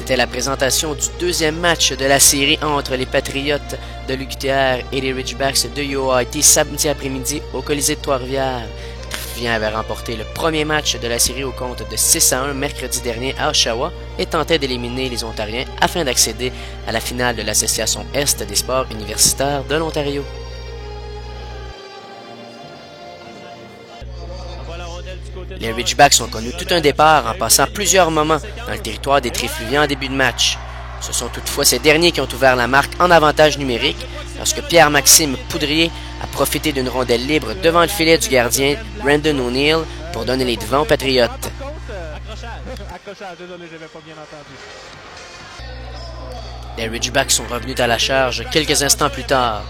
C'était la présentation du deuxième match de la série entre les Patriotes de l'UQTR et les Ridgebacks de UIT samedi après-midi au Colisée de Trois-Rivières. Trifluvian avait remporté le premier match de la série au compte de 6-1 mercredi dernier à Oshawa et tentait d'éliminer les Ontariens afin d'accéder à la finale de l'Association Est des sports universitaires de l'Ontario. Les Ridgebacks ont connu tout un départ en passant plusieurs moments dans le territoire des Trifluvians en début de match. Ce sont toutefois ces derniers qui ont ouvert la marque en avantage numérique lorsque Pierre-Maxime Poudrier a profité d'une rondelle libre devant le filet du gardien Brandon O'Neill pour donner les devants aux Patriotes. Les Ridgebacks sont revenus à la charge quelques instants plus tard.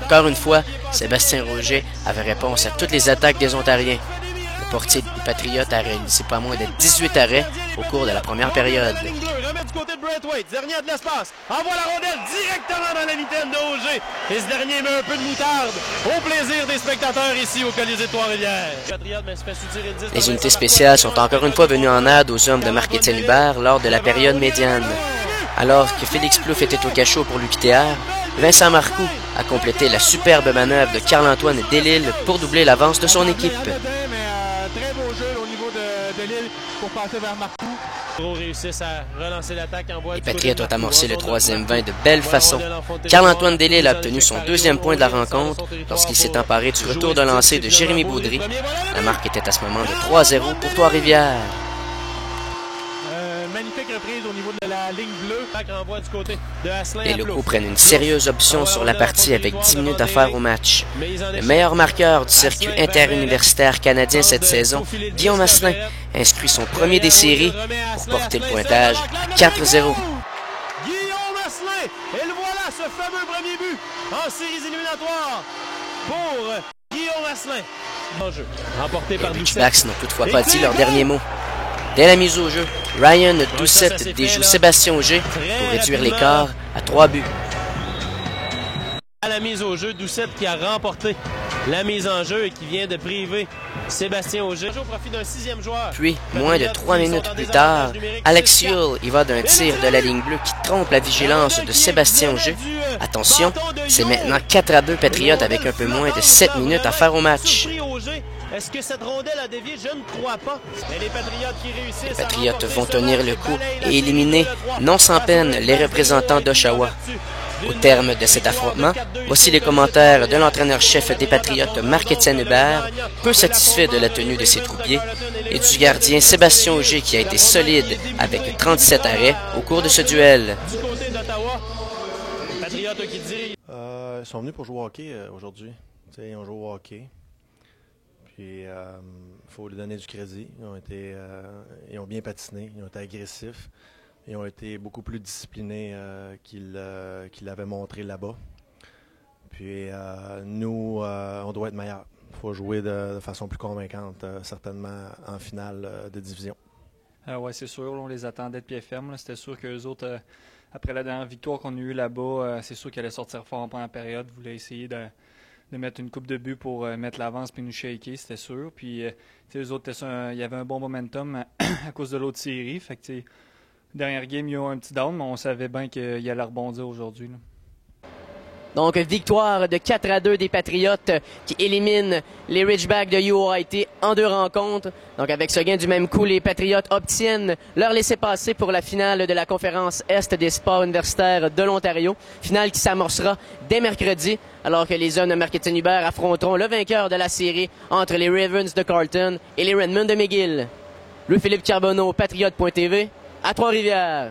Encore une fois, Sébastien Roger avait réponse à toutes les attaques des Ontariens. Le portier des Patriotes a réalisé pas moins de 18 arrêts au cours de la première période. Remet du côté de Braithwaite, dernier a de l'espace, envoie la rondelle directement dans la mitaine de Auger. Et ce dernier met un peu de moutarde au plaisir des spectateurs ici au Colisée de Trois-Rivières. Les unités spéciales sont encore une fois venues en aide aux hommes de Marc-Étienne Hubert lors de la période médiane. Alors que Félix Plouffe était au cachot pour l'UQTR, Vincent Marcoux a complété la superbe manœuvre de Carl-Antoine Delisle pour doubler l'avance de son équipe. Très beau jeu au niveau de Lille pour passer vers Marcoux. Réussissent à relancer l'attaque en bois. Les Patriotes ont amorcé le troisième 20 de belle façon. Carl-Antoine Delisle a obtenu son deuxième point de la rencontre lorsqu'il s'est emparé du retour de lancer de Jérémy Baudry. La marque était à ce moment de 3-0 pour Trois-Rivières. Magnifique reprise au niveau de la ligne bleue. Les locaux prennent une sérieuse option sur la partie avec 10 minutes à faire au match. Le meilleur marqueur du circuit interuniversitaire canadien cette saison, Guillaume Asselin, inscrit son premier des séries pour porter le pointage à 4-0. Guillaume Asselin, et le voilà, ce fameux premier but en séries éliminatoires pour Guillaume Asselin. Remporté par les Ridgebacks n'ont toutefois pas dit leur dernier mot. Dès la mise au jeu, Ryan Doucette déjoue Sébastien Auger pour réduire l'écart à 3 buts. À la mise au jeu, Doucette qui a remporté la mise en jeu et qui vient de priver Sébastien Auger. Au profit d'un sixième joueur. Puis, moins de 3 minutes plus tard, Alex Yule y va d'un tir de la ligne bleue qui trompe la vigilance de Sébastien Auger. Attention, c'est maintenant 4-2 Patriotes avec un peu moins de 7 minutes à faire au match. Est-ce que cette rondelle a dévié? Je ne crois pas. Mais les Patriotes qui réussissent. Les Patriotes vont tenir le coup et éliminer, non sans peine, les représentants d'Oshawa. Au terme de cet affrontement, voici les commentaires de l'entraîneur-chef des Patriotes, Marc-Étienne Hubert, peu satisfait de la tenue de ses troupiers, et du gardien Sébastien Auger qui a été solide avec 37 arrêts au cours de ce duel. Ils sont venus pour jouer au hockey aujourd'hui. Ils ont joué au hockey. Puis, il faut lui donner du crédit. Ils ont bien patiné, ils ont été agressifs. Ils ont été beaucoup plus disciplinés qu'ils l'avaient montré là-bas. Puis, nous, on doit être meilleurs. Il faut jouer de façon plus convaincante, certainement en finale de division. Oui, c'est sûr. On les attendait de pied ferme. C'était sûr qu'eux autres, après la dernière victoire qu'on a eue là-bas, c'est sûr qu'ils allaient sortir fort en première période. Ils voulaient essayer de mettre une coupe de but pour mettre l'avance puis nous shaker, c'était sûr. Puis, eux autres, il y avait un bon momentum à cause de l'autre série. Fait que, dernière game, il y a eu un petit down, mais on savait bien qu'il allait rebondir aujourd'hui. Là. Donc, victoire de 4-2 des Patriotes qui éliminent les Ridgebacks de UIT en 2 rencontres. Donc, avec ce gain du même coup, les Patriotes obtiennent leur laissez-passer pour la finale de la conférence Est des sports universitaires de l'Ontario. Finale qui s'amorcera dès mercredi, alors que les hommes de Marc-Étienne Hubert affronteront le vainqueur de la série entre les Ravens de Carleton et les Redmen de McGill. Louis-Philippe Carbonneau, Patriote.tv, à Trois-Rivières.